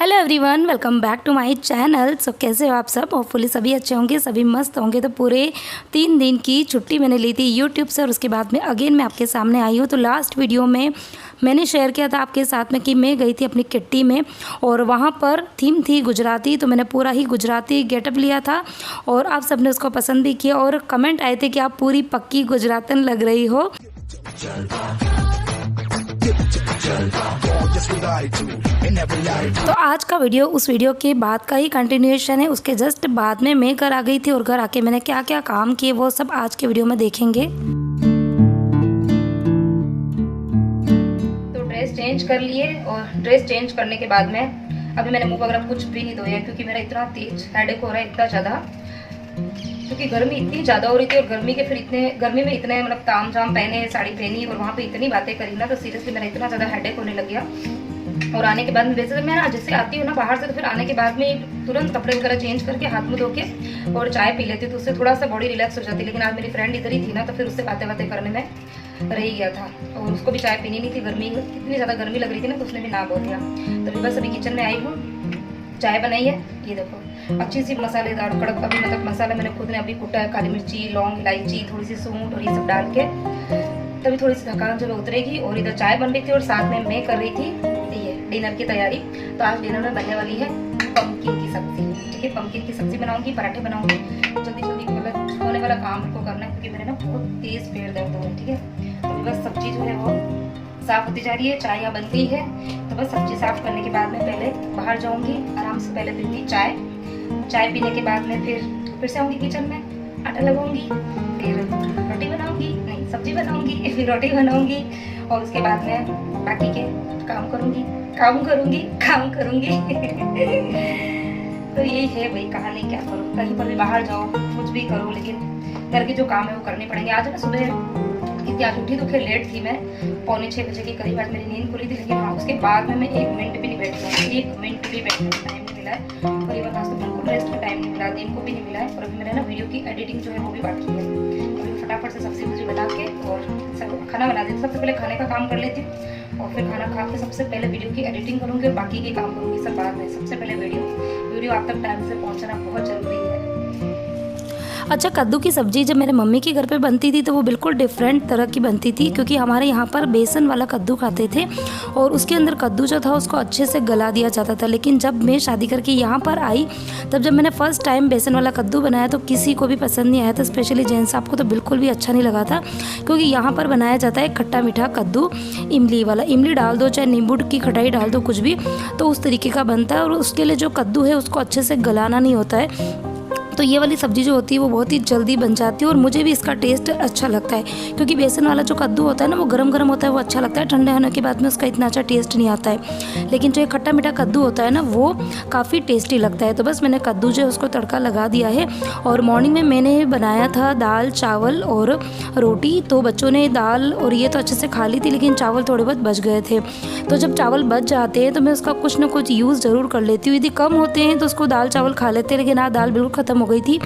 Hello everyone, welcome back to my channel. So कैसे हो आप सब? होपफुली सभी अच्छे होंगे, सभी मस्त होंगे। तो पूरे 3 दिन की छुट्टी मैंने ली थी यूट्यूब से और उसके बाद में अगेन मैं आपके सामने आई हूँ। तो लास्ट वीडियो में मैंने शेयर किया था आपके साथ में कि मैं गई थी अपनी किट्टी में और वहाँ पर थीम थी गुजराती। तो मैंने पूरा ही गुजराती गेटअप लिया था और आप सब ने उसको पसंद भी किया और कमेंट आए थे कि आप पूरी पक्की गुजरातन लग रही हो। तो आज का वीडियो उस वीडियो के बाद का ही कंटिन्यूएशन है। उसके जस्ट बाद में मैं घर आ गई थी और घर आके मैंने क्या क्या काम किए वो सब आज के वीडियो में देखेंगे। तो ड्रेस चेंज कर लिए और ड्रेस चेंज करने के बाद में अभी मैंने मुंह वगैरह कुछ भी नहीं धोया क्योंकि मेरा इतना तेज हेडेक हो रहा है, इतना ज़्यादा, क्योंकि गर्मी इतनी ज़्यादा हो रही थी और गर्मी में इतने मतलब ताम झाम पहने, साड़ी पहनी और वहाँ पे इतनी बातें करी ना, तो सीरियसली मेरा इतना ज़्यादा हेडेक होने लग गया। और आने के बाद में वैसे तो मैं ना जैसे आती हूँ ना बाहर से, तो फिर आने के बाद में तुरंत कपड़े वगैरह चेंज करके हाथ मुँह धो के और चाय पी लेती, तो उससे थोड़ा सा बॉडी रिलैक्स हो जाती। लेकिन आज मेरी फ्रेंड इधर ही थी ना, तो फिर उससे बातें करने में रह गया था और उसको भी चाय पीनी नहीं थी। गर्मी इतनी ज़्यादा गर्मी लग रही थी ना, तो उसने भी ना बोल दिया। तो बस अभी किचन में आई हूँ, चाय बनाई है, ये देखो अच्छी सी मसालेदार कड़क, अभी मतलब मसाला मैंने खुद ने अभी कुटा है, काली मिर्ची, लौंग, इलायची, थोड़ी सी सूंठ और ये सब डाल के, तभी थोड़ी सी थकान जो उतरेगी। और इधर चाय बन रही थी और साथ में मैं कर रही थी ये डिनर की तैयारी। तो आज डिनर में बनने वाली है पम्पकिन की सब्जी। ठीक है, पम्पकिन की सब्जी बनाऊंगी, पराठे बनाऊंगी। जल्दी जल्दी मतलब होने वाला काम को करना है क्योंकि मेरे ना बहुत तेज पेट दर्द हो रहा है। ठीक है, तो बस सब्जी जो है वो साफ होती जा रही है, चाय यहाँ बन गई है। तो बस सब्जी साफ करने के बाद में पहले बाहर जाऊंगी, आराम से पहले पीऊंगी चाय पीने के बाद में फिर से आऊंगी किचन में, आटा लगाऊंगी, फिर रोटी बनाऊंगी, नहीं सब्जी बनाऊंगी, फिर रोटी बनाऊंगी और उसके बाद में बाकी के काम करूंगी। तो यही है भाई कहानी, क्या करूँ, कहीं पर भी बाहर जाओ कुछ भी करो, लेकिन घर के जो काम है वो करने पड़ेंगे। आज ना सुबह आज उठी तो खैर लेट थी, मैं 5:45 बजे के करीब आज मेरी नींद खुली थी। लेकिन हाँ, उसके बाद में मैं 1 मिनट भी नहीं बैठी हूँ, 1 मिनट भी बैठने का टाइम नहीं मिला है। और ये आज तो बिल्कुल रेस्ट का टाइम नहीं मिला, दिन को भी नहीं मिला है। और अभी मेरा ना वीडियो की एडिटिंग जो है वो भी बाकी है। अभी फटाफट से सब्जी बना के और सब खाना बना देती। सबसे पहले खाने का काम कर लेती हूँ और फिर खाना खा के सबसे पहले वीडियो की एडिटिंग करूँगी और बाकी के काम करूँगी सब बाद में। सबसे पहले वीडियो आप तक टाइम से पहुँचना बहुत ज़रूरी है। अच्छा, कद्दू की सब्ज़ी जब मेरे मम्मी के घर पे बनती थी तो वो बिल्कुल डिफरेंट तरह की बनती थी, क्योंकि हमारे यहाँ पर बेसन वाला कद्दू खाते थे और उसके अंदर कद्दू जो था उसको अच्छे से गला दिया जाता था। लेकिन जब मैं शादी करके यहाँ पर आई, तब जब मैंने फ़र्स्ट टाइम बेसन वाला कद्दू बनाया तो किसी को भी पसंद नहीं आया था, स्पेशली जेंट्स साहब को तो बिल्कुल भी अच्छा नहीं लगा था। क्योंकि यहाँ पर बनाया जाता है खट्टा मीठा कद्दू, इमली वाला। इमली डाल दो, चाहे नींबू की खटाई डाल दो, कुछ भी, तो उस तरीके का बनता है। और उसके लिए जो कद्दू है उसको अच्छे से गलाना नहीं होता है। तो ये वाली सब्ज़ी जो होती है वो बहुत ही जल्दी बन जाती है और मुझे भी इसका टेस्ट अच्छा लगता है, क्योंकि बेसन वाला जो कद्दू होता है ना वो गरम गरम होता है, वो अच्छा लगता है। ठंडे होने के बाद में उसका इतना अच्छा टेस्ट नहीं आता है। लेकिन जो ये खट्टा मीठा कद्दू होता है ना वो काफ़ी टेस्टी लगता है। तो बस मैंने कद्दू जो है उसको तड़का लगा दिया है। और मॉर्निंग में मैंने बनाया था दाल, चावल और रोटी। तो बच्चों ने दाल और ये तो अच्छे से खा ली थी, लेकिन चावल थोड़े बहुत बच गए थे। तो जब चावल बच जाते हैं तो मैं उसका कुछ ना कुछ यूज़ ज़रूर कर लेती हूँ। यदि कम होते हैं तो उसको दाल चावल खा लेते हैं, लेकिन आज दाल बिल्कुल ख़त्म हो गई थी।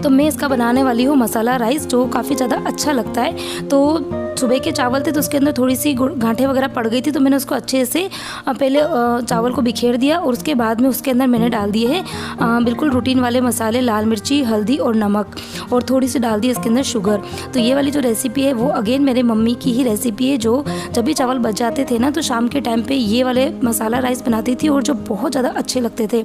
तो मैं इसका बनाने वाली हूँ मसाला राइस, जो काफ़ी ज़्यादा अच्छा लगता है। तो सुबह के चावल थे तो उसके अंदर थोड़ी सी गांठें वगैरह पड़ गई थी, तो मैंने उसको अच्छे से पहले चावल को बिखेर दिया और उसके बाद में उसके अंदर मैंने डाल दिए हैं बिल्कुल रूटीन वाले मसाले, लाल मिर्ची, हल्दी और नमक, और थोड़ी सी डाल दी इसके अंदर शुगर। तो ये वाली जो रेसिपी है वो अगेन मेरे मम्मी की ही रेसिपी है, जो जब भी चावल बच जाते थे ना तो शाम के टाइम पर ये वाले मसाला राइस बनाती थी और जो बहुत ज़्यादा अच्छे लगते थे।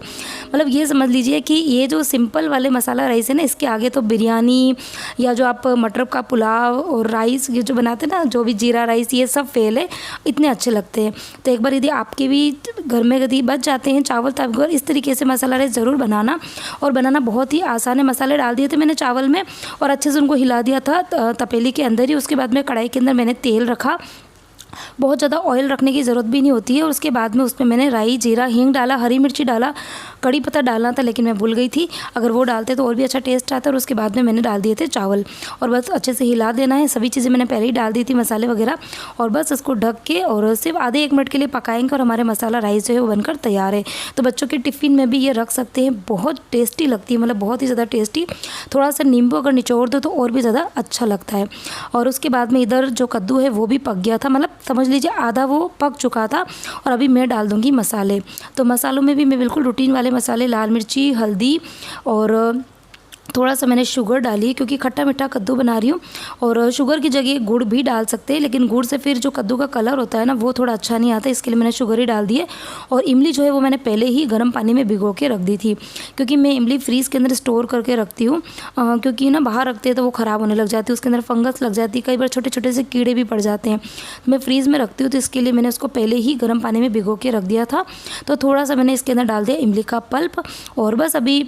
मतलब ये समझ लीजिए कि ये जो सिंपल वाले मसाला राइस है ना, इसके आगे तो बिरयानी या जो आप मटर का पुलाव और राइस ये जो बनाते हैं ना, जो भी जीरा राइस, ये सब फेल है, इतने अच्छे लगते हैं। तो एक बार यदि आपके भी घर में यदि बच जाते हैं चावल, तब घर इस तरीके से मसाला राइस ज़रूर बनाना। और बनाना बहुत ही आसान है। मसाले डाल दिए थे मैंने चावल में और अच्छे से उनको हिला दिया था तपेली के अंदर ही। उसके बाद में कढ़ाई के अंदर मैंने तेल रखा, बहुत ज़्यादा ऑयल रखने की ज़रूरत भी नहीं होती है। और उसके बाद में उसमें मैंने राई, जीरा, हींग डाला, हरी मिर्ची डाला, कड़ी पत्ता डालना था लेकिन मैं भूल गई थी, अगर वो डालते तो और भी अच्छा टेस्ट आता। और उसके बाद में मैंने डाल दिए थे चावल और बस अच्छे से हिला देना है। सभी चीज़ें मैंने पहले ही डाल दी थी, मसाले वगैरह, और बस इसको ढक के और सिर्फ आधे 1 मिनट के लिए पकाएंगे और हमारे मसाला राइस जो है वो बनकर तैयार है। तो बच्चों के टिफ़िन में भी ये रख सकते हैं, बहुत टेस्टी लगती है, मतलब बहुत ही ज़्यादा टेस्टी। थोड़ा सा नींबू अगर निचोड़ दो तो और भी ज़्यादा अच्छा लगता है। और उसके बाद में इधर जो कद्दू है वो भी पक गया था, मतलब समझ लीजिए आधा वो पक चुका था। और अभी मैं डाल दूँगी मसाले। तो मसालों में भी मैं बिल्कुल रूटीन वाले मसाले, लाल मिर्ची, हल्दी और थोड़ा सा मैंने शुगर डाली है क्योंकि खट्टा मीठा कद्दू बना रही हूँ। और शुगर की जगह गुड़ भी डाल सकते हैं, लेकिन गुड़ से फिर जो कद्दू का कलर होता है ना वो थोड़ा अच्छा नहीं आता, इसके लिए मैंने शुगर ही डाल दी है। और इमली जो है वो मैंने पहले ही गर्म पानी में भिगो के रख दी थी, क्योंकि मैं इमली फ्रीज़ के अंदर स्टोर करके रखती हूँ, क्योंकि ना बाहर रखते हैं तो वो ख़राब होने लग जाती है, उसके अंदर फंगस लग जाती है, कई बार छोटे छोटे से कीड़े भी पड़ जाते हैं। मैं फ्रीज़ में रखती हूँ तो इसके लिए मैंने उसको पहले ही गर्म पानी में भिगो के रख दिया था। तो थोड़ा सा मैंने इसके अंदर डाल दिया इमली का पल्प, और बस अभी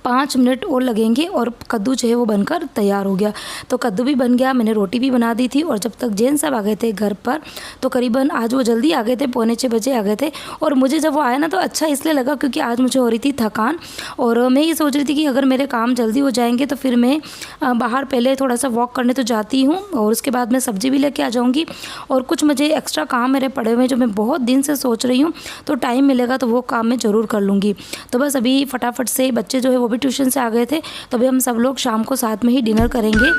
5 मिनट और लगेंगे और कद्दू जो है वो बनकर तैयार हो गया। तो कद्दू भी बन गया, मैंने रोटी भी बना दी थी। और जब तक जेन साहब आ गए थे घर पर, तो करीबन आज वो जल्दी आ गए थे, 5:45 बजे आ गए थे। और मुझे जब वो आया ना तो अच्छा इसलिए लगा क्योंकि आज मुझे हो रही थी थकान, और मैं ये सोच रही थी कि अगर मेरे काम जल्दी हो जाएंगे तो फिर मैं बाहर पहले थोड़ा सा वॉक करने तो जाती हूँ, और उसके बाद मैं सब्ज़ी भी लेके आ जाऊँगी। और कुछ मुझे एक्स्ट्रा काम मेरे पड़े हुए हैं जो मैं बहुत दिन से सोच रही हूँ, तो टाइम मिलेगा तो वो काम मैं ज़रूर कर लूँगी। तो बस अभी फटाफट से बच्चे जो है वो भी ट्यूशन से आ गए थे, तो अभी हम सब लोग शाम को साथ में ही डिनर करेंगे।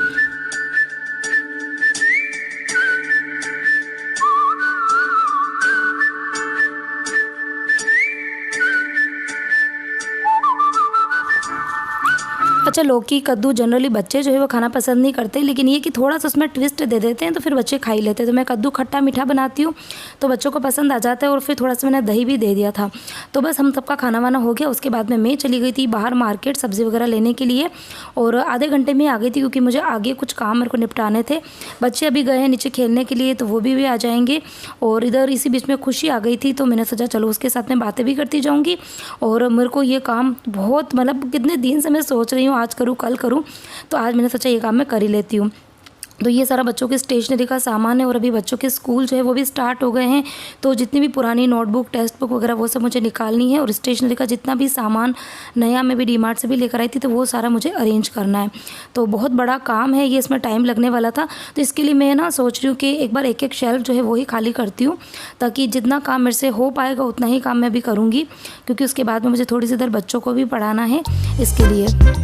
अच्छा, लौकी कद्दू जनरली बच्चे जो है वो खाना पसंद नहीं करते, लेकिन ये कि थोड़ा सा उसमें ट्विस्ट दे देते हैं तो फिर बच्चे खा ही लेते हैं। तो मैं कद्दू खट्टा मीठा बनाती हूँ तो बच्चों को पसंद आ जाता है, और फिर थोड़ा सा मैंने दही भी दे दिया था। तो बस हम सबका खाना वाना हो गया। उसके बाद में मैं चली गई थी बाहर मार्केट सब्ज़ी वगैरह लेने के लिए, और आधे घंटे में आ गई थी क्योंकि मुझे आगे कुछ काम मेरे को निपटाने थे। बच्चे अभी गए हैं नीचे खेलने के लिए, तो वो भी आ जाएंगे। और इधर इसी बीच में खुशी आ गई थी, तो मैंने सोचा चलो उसके साथ में बातें भी करती जाऊँगी। और मेरे को ये काम बहुत, मतलब कितने दिन से मैं सोच रही हूँ आज करूँ कल करूँ, तो आज मैंने सोचा ये काम मैं कर ही लेती हूँ। तो ये सारा बच्चों के स्टेशनरी का सामान है, और अभी बच्चों के स्कूल जो है वो भी स्टार्ट हो गए हैं, तो जितनी भी पुरानी नोटबुक, टेक्स्ट बुक वगैरह वो सब मुझे निकालनी है। और स्टेशनरी का जितना भी सामान नया मैं भी डीमार्ट से भी लेकर आई थी, तो वो सारा मुझे अरेंज करना है। तो बहुत बड़ा काम है ये, इसमें टाइम लगने वाला था। तो इसके लिए मैं ना सोच रही हूँ कि एक बार एक एक शेल्फ जो है वो ही खाली करती हूँ, ताकि जितना काम मेरे से हो पाएगा उतना ही काम मैं भी करूँगी, क्योंकि उसके बाद में मुझे थोड़ी सी देर बच्चों को भी पढ़ाना है इसके लिए।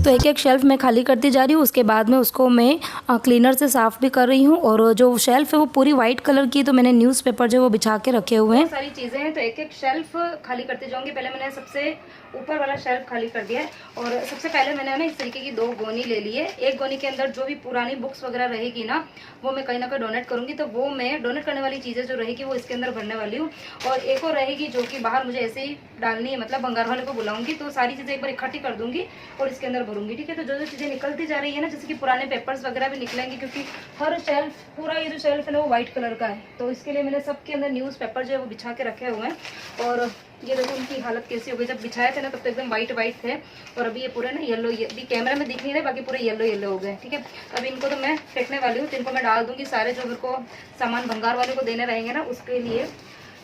तो एक एक शेल्फ़ मैं खाली करती जा रही हूँ। उसके बाद में उसको मैं क्लीनर से साफ़ भी कर रही हूँ। और जो शेल्फ़ है वो पूरी वाइट कलर की, तो मैंने न्यूज़पेपर जो है वो बिछा के रखे हुए हैं। सारी चीज़ें हैं, तो एक एक शेल्फ़ खाली करती जाऊँगी। पहले मैंने सबसे ऊपर वाला शेल्फ खाली कर दिया है, और सबसे पहले मैंने ना इस तरीके की 2 गोनी ले ली है। एक गोनी के अंदर जो भी पुरानी बुक्स वगैरह रहेगी ना, वो मैं कहीं ना कहीं डोनेट करूँगी, तो वो मैं डोनेट करने वाली चीज़ें जो रहेगी वो इसके अंदर भरने वाली हूँ। और एक और रहेगी जो कि बाहर मुझे ऐसे ही डालनी है, मतलब भंगार वाले को बुलाऊंगी, तो सारी चीज़ें एक बार इकट्ठी कर दूंगी और इसके अंदर भरूंगी। ठीक है, तो जो जो चीज़ें निकलती जा रही है ना, जैसे कि पुराने पेपर्स वगैरह भी निकलेंगे, क्योंकि हर शेल्फ, पूरा ये जो शेल्फ है ना वो व्हाइट कलर का है, तो इसके लिए मैंने सबके अंदर न्यूज़ पेपर जो है वो बिछा के रखे हुए हैं। और ये देखो उनकी हालत कैसी हो गई, जब बिछाए थे ना तब तो एकदम वाइट थे, और अभी ये पूरे ना येलो, ये भी कैमरा में दिख नहीं रहे, बाकी पूरे येलो येलो हो गए। ठीक है, अब इनको तो मैं फेंकने वाली हूँ, तो इनको मैं डाल दूंगी सारे जो मेरे को सामान भंगार वाले को देने रहेंगे ना उसके लिए।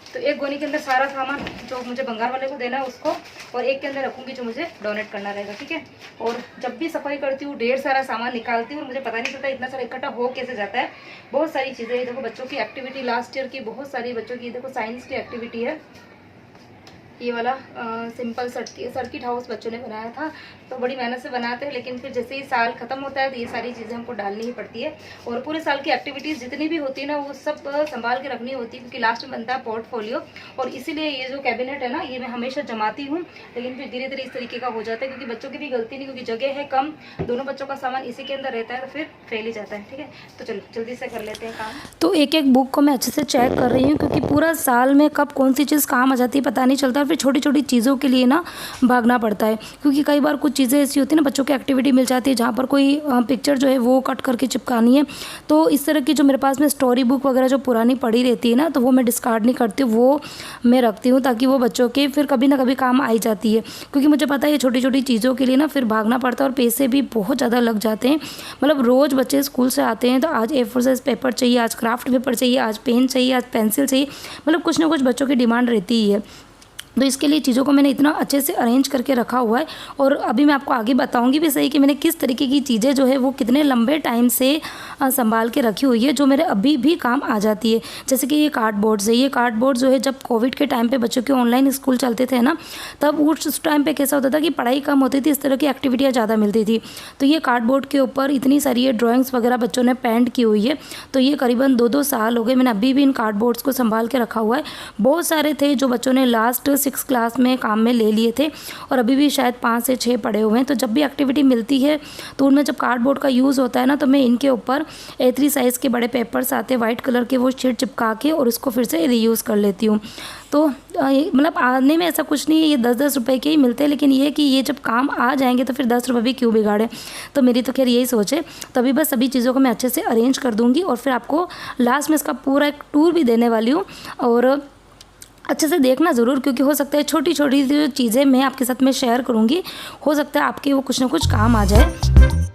तो एक गोनी के अंदर सारा सामान जो मुझे भंगार वाले को देना है उसको, और एक के अंदर रखूंगी जो मुझे डोनेट करना रहेगा। ठीक है, और जब भी सफाई करती हूँ ढेर सारा सामान निकालती हूँ, और मुझे पता नहीं चलता इतना सारा इकट्ठा हो कैसे जाता है। बहुत सारी चीज़ें, देखो बच्चों की एक्टिविटी लास्ट ईयर की, बहुत सारी बच्चों की, देखो साइंस की एक्टिविटी है। ये वाला सिंपल सर्किट हाउस बच्चों ने बनाया था, तो बड़ी मेहनत से बनाते हैं, लेकिन फिर जैसे ही साल खत्म होता है तो ये सारी चीज़ें हमको डालनी ही पड़ती है। और पूरे साल की एक्टिविटीज़ जितनी भी होती है ना वो सब संभाल के रखनी होती है, क्योंकि लास्ट में बनता है पोर्टफोलियो। और इसीलिए ये जो कैबिनेट है ना, ये मैं हमेशा जमाती हूँ, लेकिन फिर धीरे धीरे इस तरीके का हो जाता है, क्योंकि बच्चों की भी गलती नहीं, क्योंकि जगह है कम, दोनों बच्चों का सामान इसी के अंदर रहता है, तो फिर फैल ही जाता है। ठीक है, तो चलो जल्दी से कर लेते हैं काम। तो एक एक बुक को मैं अच्छे से चेक कर रही हूँ, क्योंकि पूरा साल में कब कौन सी चीज़ काम आ जाती है पता नहीं चलता, और फिर छोटी छोटी चीज़ों के लिए ना भागना पड़ता है। क्योंकि कई बार कुछ चीज़ें ऐसी होती है ना, बच्चों की एक्टिविटी मिल जाती है जहाँ पर कोई पिक्चर जो है वो कट करके चिपकानी है, तो इस तरह की जो मेरे पास में स्टोरी बुक वगैरह जो पुरानी पड़ी रहती है ना, तो वो मैं डिस्कार्ड नहीं करती हूँ, वो मैं रखती हूँ, ताकि वो बच्चों के फिर कभी ना कभी काम आई जाती है। क्योंकि मुझे पता है ये छोटी छोटी चीज़ों के लिए ना फिर भागना पड़ता है, और पैसे भी बहुत ज़्यादा लग जाते हैं। मतलब रोज़ बच्चे स्कूल से आते हैं तो आज A4 साइज पेपर चाहिए, आज क्राफ्ट पेपर चाहिए, आज पेन चाहिए, आज पेंसिल चाहिए, मतलब कुछ ना कुछ बच्चों की डिमांड रहती ही है। तो इसके लिए चीज़ों को मैंने इतना अच्छे से अरेंज करके रखा हुआ है। और अभी मैं आपको आगे बताऊंगी भी सही कि मैंने किस तरीके की चीज़ें जो है वो कितने लंबे टाइम से संभाल के रखी हुई है, जो मेरे अभी भी काम आ जाती है। जैसे कि ये कार्डबोर्ड्स है, ये कार्डबोर्ड जो है जब कोविड के टाइम पे बच्चों के ऑनलाइन स्कूल चलते थे ना, तब उस टाइम पे कैसा होता था कि पढ़ाई कम होती थी, इस तरह की एक्टिविटियाँ ज़्यादा मिलती थी। तो ये कार्डबोर्ड के ऊपर इतनी सारी ये ड्राइंग्स वगैरह बच्चों ने पेंट की हुई है। तो ये करीबन 2-2 साल हो गए, मैंने अभी भी इन कार्डबोर्ड्स को संभाल के रखा हुआ है। बहुत सारे थे जो बच्चों ने लास्ट 6 क्लास में काम में ले लिए थे, और अभी भी शायद 5 से 6 पड़े हुए हैं। तो जब भी एक्टिविटी मिलती है तो उनमें जब कार्डबोर्ड का यूज़ होता है ना, तो मैं इनके ऊपर A3 साइज़ के बड़े पेपर्स आते हैं वाइट कलर के, वो शीट चिपका के और उसको फिर से रीयूज़ कर लेती हूँ। तो मतलब आने में ऐसा कुछ नहीं है, ये 10-10 रुपए के ही मिलते हैं, लेकिन ये कि ये जब काम आ जाएंगे तो फिर 10 रुपये भी क्यों बिगाड़े। तो मेरी तो खैर यही सोच है। तभी बस सभी चीज़ों को मैं अच्छे से अरेंज कर दूँगी और फिर आपको लास्ट में इसका पूरा एक टूर भी देने वाली हूँ। और अच्छे से देखना ज़रूर, क्योंकि हो सकता है छोटी छोटी जो चीज़ें मैं आपके साथ में शेयर करूँगी, हो सकता है आपके वो कुछ ना कुछ काम आ जाए।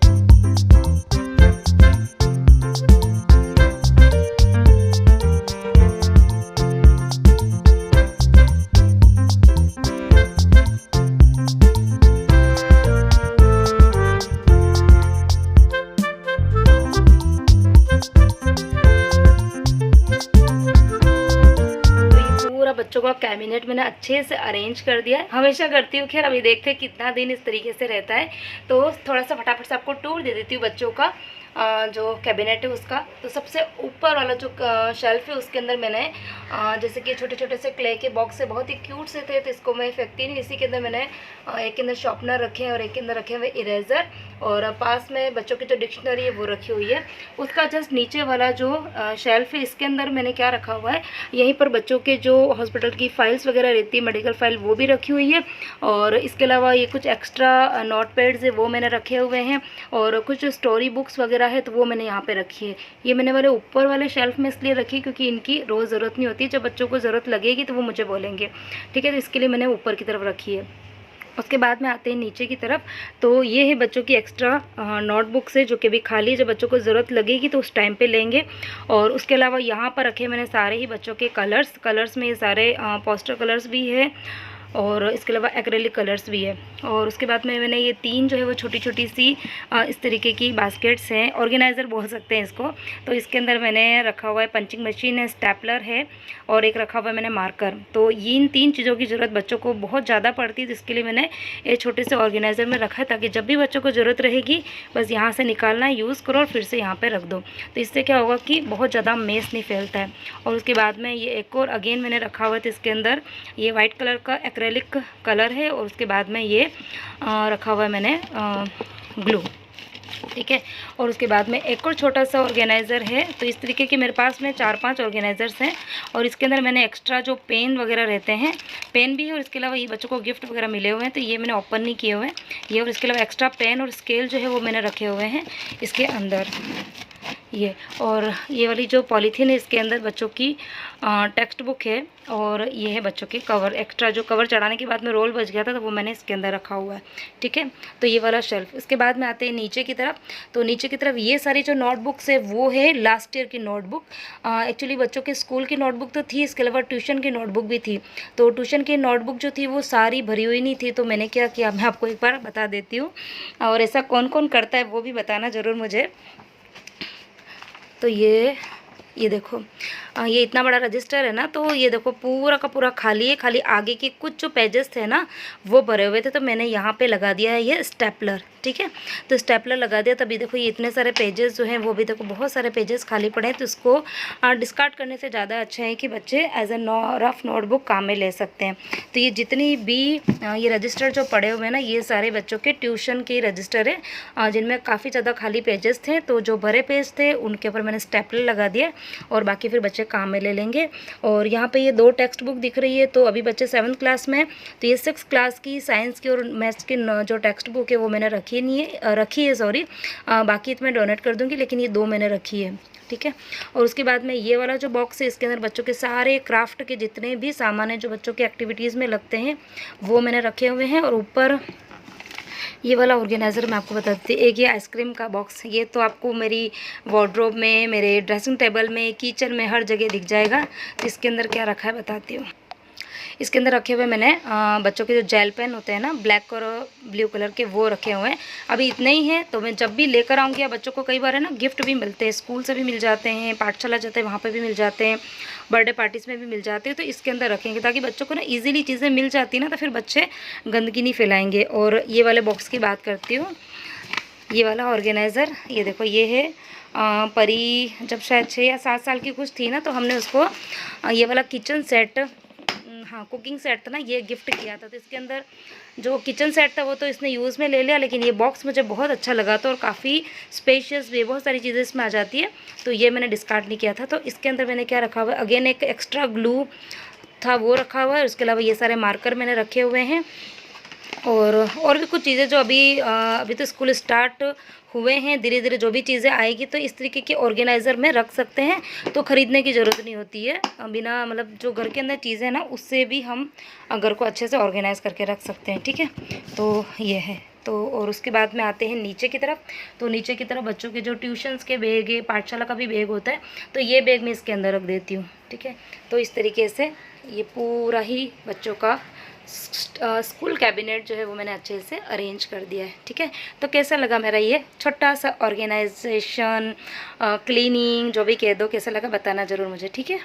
बच्चों का कैबिनेट मैंने अच्छे से अरेंज कर दिया है, हमेशा करती हूँ। खैर अभी देखते हैं कितना दिन इस तरीके से रहता है। तो थोड़ा सा फटाफट से आपको टूर दे देती हूँ बच्चों का जो कैबिनेट है उसका। तो सबसे ऊपर वाला जो शेल्फ है उसके अंदर मैंने जैसे कि छोटे छोटे से क्ले के बॉक्स से बहुत ही क्यूट से थे, तो इसको मैं फेंकती नहीं। इसी के अंदर मैंने एक के अंदर शार्पनर रखे हैं और एक के अंदर रखे हुए इरेज़र, और पास में बच्चों की जो डिक्शनरी है वो रखी हुई है। उसका जस्ट नीचे वाला जो शेल्फ है इसके अंदर मैंने क्या रखा हुआ है, यहीं पर बच्चों के जो हॉस्पिटल की फाइल्स वगैरह रहती है, मेडिकल फाइल, वो भी रखी हुई है। और इसके अलावा ये कुछ एक्स्ट्रा नोट पैड्स है वो मैंने रखे हुए हैं, और कुछ स्टोरी बुक्स वगैरह है तो वो मैंने यहाँ पे रखी है। ये मैंने वाले ऊपर वाले शेल्फ में इसलिए रखी क्योंकि इनकी रोज़ ज़रूरत नहीं होती, जब बच्चों को ज़रूरत लगेगी तो वो मुझे बोलेंगे, ठीक है। तो इसके लिए मैंने ऊपर की तरफ रखी है। उसके बाद में आते हैं नीचे की तरफ। तो ये है बच्चों की एक्स्ट्रा नोटबुक्स है जो कि भी खाली, जब बच्चों को ज़रूरत लगेगी तो उस टाइम पे लेंगे। और उसके अलावा यहाँ पर रखे मैंने सारे ही बच्चों के कलर्स में ये सारे पोस्टर कलर्स भी है, और इसके अलावा एक्रेलिक कलर्स भी है। और उसके बाद में मैंने ये 3 जो है वो छोटी छोटी सी इस तरीके की बास्केट्स हैं, ऑर्गेनाइज़र बोल सकते हैं इसको। तो इसके अंदर मैंने रखा हुआ है पंचिंग मशीन है, स्टेपलर है, और एक रखा हुआ है मैंने मार्कर। तो इन 3 चीज़ों की ज़रूरत बच्चों को बहुत ज़्यादा पड़ती है, तो इसके लिए मैंने एक छोटे से ऑर्गेनाइज़र में रखा है, ताकि जब भी बच्चों को ज़रूरत रहेगी बस यहाँ से निकालना है, यूज़ करो और फिर से यहाँ पर रख दो। तो इससे क्या होगा कि बहुत ज़्यादा मेस नहीं फैलता है। और उसके बाद में ये एक और अगेन मैंने रखा हुआ है, तो इसके अंदर ये वाइट कलर का एक्रेलिक कलर है, और उसके बाद में ये रखा हुआ है मैंने ग्लू, ठीक है। और उसके बाद में एक और छोटा सा ऑर्गेनाइज़र है। तो इस तरीके के मेरे पास में 4-5 ऑर्गेनाइज़र्स हैं, और इसके अंदर मैंने एक्स्ट्रा जो पेन वगैरह रहते हैं, पेन भी है, और इसके अलावा ये बच्चों को गिफ्ट वगैरह मिले हुए हैं तो ये मैंने ओपन नहीं किए हुए हैं ये। और इसके अलावा एक्स्ट्रा पेन और स्केल जो है वो मैंने रखे हुए हैं इसके अंदर ये। और ये वाली जो पॉलीथीन है इसके अंदर बच्चों की टेक्स्ट बुक है, और ये है बच्चों के कवर। एक्स्ट्रा जो कवर चढ़ाने के बाद में रोल बच गया था तो वो मैंने इसके अंदर रखा हुआ है, ठीक है। तो ये वाला शेल्फ। इसके बाद में आते हैं नीचे की तरफ। तो नीचे की तरफ ये सारी जो नोटबुक्स है वो है लास्ट ईयर की नोटबुक। एक्चुअली बच्चों के स्कूल की नोटबुक तो थी, इसके अलावा ट्यूशन की नोटबुक भी थी। तो ट्यूशन की नोटबुक जो थी वो सारी भरी हुई नहीं थी, तो मैंने क्या किया मैं आपको एक बार बता देती हूँ, और ऐसा कौन कौन करता है वो भी बताना ज़रूर मुझे। तो ये देखो ये इतना बड़ा रजिस्टर है ना, तो ये देखो पूरा का पूरा खाली है, खाली आगे के कुछ जो पेजेस थे ना वो भरे हुए थे, तो मैंने यहाँ पे लगा दिया है ये स्टेपलर, ठीक है। तो स्टेपलर लगा दिया, तभी देखो ये इतने सारे पेजेस जो हैं वो भी देखो बहुत सारे पेजेस खाली पड़े हैं। तो इसको डिस्कार्ड करने से ज़्यादा अच्छा है कि बच्चे एज ए रफ नोटबुक काम में ले सकते हैं। तो ये जितनी भी ये रजिस्टर जो पड़े हुए हैं ना, ये सारे बच्चों के ट्यूशन के रजिस्टर है, जिनमें काफ़ी ज़्यादा खाली पेजेस थे। तो जो भरे पेज थे उनके ऊपर मैंने स्टेपलर लगा दिया, और बाकी फिर बच्चे काम में ले लेंगे। और यहाँ पे ये 2 टेक्स्ट बुक दिख रही है, तो अभी बच्चे 7th क्लास में, तो ये 6th क्लास की साइंस की और मैथ्स की जो टेक्स्ट बुक है वो मैंने रखी है सॉरी, बाकी तो मैं डोनेट कर दूँगी, लेकिन ये 2 मैंने रखी है, ठीक है। और उसके बाद में ये वाला जो बॉक्स है इसके अंदर बच्चों के सारे क्राफ्ट के जितने भी सामान हैं जो बच्चों की एक्टिविटीज़ में लगते हैं वो मैंने रखे हुए हैं। और ऊपर ये वाला ऑर्गेनाइज़र मैं आपको बता देती हूँ, एक ये आइसक्रीम का बॉक्स, ये तो आपको मेरी वार्डरोब में, मेरे ड्रेसिंग टेबल में, किचन में, हर जगह दिख जाएगा। तो इसके अंदर क्या रखा है बताती हूँ। इसके अंदर रखे हुए मैंने बच्चों के जो जेल पेन होते हैं ना, ब्लैक और ब्लू कलर के, वो रखे हुए हैं। अभी इतने ही हैं, तो मैं जब भी लेकर आऊँगी, या बच्चों को कई बार है ना गिफ्ट भी मिलते हैं, स्कूल से भी मिल जाते हैं, पाठशाला जाते हैं वहाँ पर भी मिल जाते हैं, बर्थडे पार्टीज़ में भी मिल जाते हैं, तो इसके अंदर रखेंगे ताकि बच्चों को ना ईजिली चीज़ें मिल जाती है ना, तो फिर बच्चे गंदगी नहीं फैलाएंगे। और ये वाले बॉक्स की बात करती हूँ, ये वाला ऑर्गेनाइज़र, ये देखो, ये है परी जब शायद 6 या 7 साल की कुछ थी ना, तो हमने उसको ये वाला किचन सेट, हाँ कुकिंग सेट था ना, ये गिफ्ट किया था। तो इसके अंदर जो किचन सेट था वो तो इसने यूज़ में ले लिया, लेकिन ये बॉक्स मुझे बहुत अच्छा लगा था और काफ़ी स्पेशियस भी, बहुत सारी चीज़ें इसमें आ जाती है, तो ये मैंने डिस्कार्ड नहीं किया था। तो इसके अंदर मैंने क्या रखा हुआ है, अगेन एक एक्स्ट्रा ग्लू था वो रखा हुआ है, उसके अलावा ये सारे मार्कर मैंने रखे हुए हैं, और भी कुछ चीज़ें जो अभी तो स्कूल स्टार्ट हुए हैं, धीरे धीरे जो भी चीज़ें आएगी तो इस तरीके के ऑर्गेनाइज़र में रख सकते हैं, तो ख़रीदने की ज़रूरत नहीं होती है। बिना मतलब जो घर के अंदर चीज़ें ना, उससे भी हम घर को अच्छे से ऑर्गेनाइज़ करके रख सकते हैं, ठीक है। तो ये है। तो और उसके बाद में आते हैं नीचे की तरफ। तो नीचे की तरफ बच्चों के जो ट्यूशन्स के बैग है, पाठशाला का भी बैग होता है, तो ये बैग मैं इसके अंदर रख देती हूँ, ठीक है। तो इस तरीके से ये पूरा ही बच्चों का स्कूल कैबिनेट जो है वो मैंने अच्छे से अरेंज कर दिया है, ठीक है। तो कैसा लगा मेरा ये छोटा सा ऑर्गेनाइजेशन, क्लीनिंग, जो भी कह दो, कैसा लगा बताना ज़रूर मुझे, ठीक है।